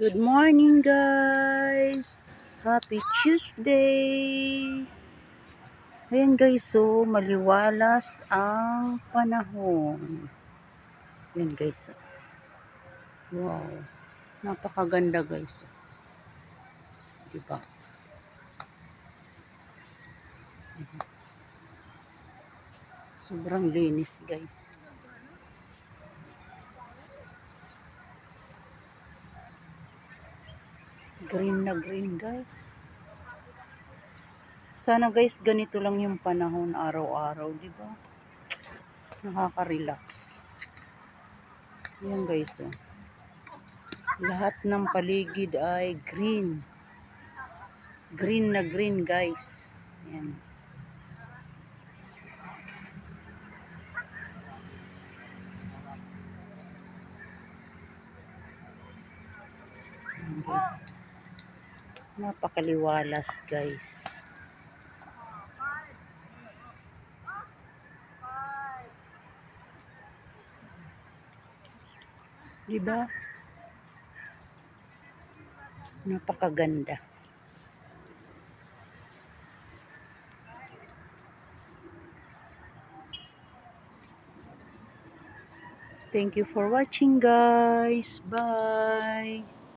Good morning, guys! Happy Tuesday! Ayan guys, so maliwalas ang panahon. Ayan guys, so. Wow! Napakaganda guys. Diba? Sobrang linis guys. Green na green guys. Sana guys, ganito lang yung panahon araw-araw, diba? Nakaka-relax. Ayan guys, so. Lahat ng paligid ay green. Green na green guys. Ayan. Ayan guys. Napakaliwalas guys. Diba? Napakaganda. Thank you for watching guys. Bye.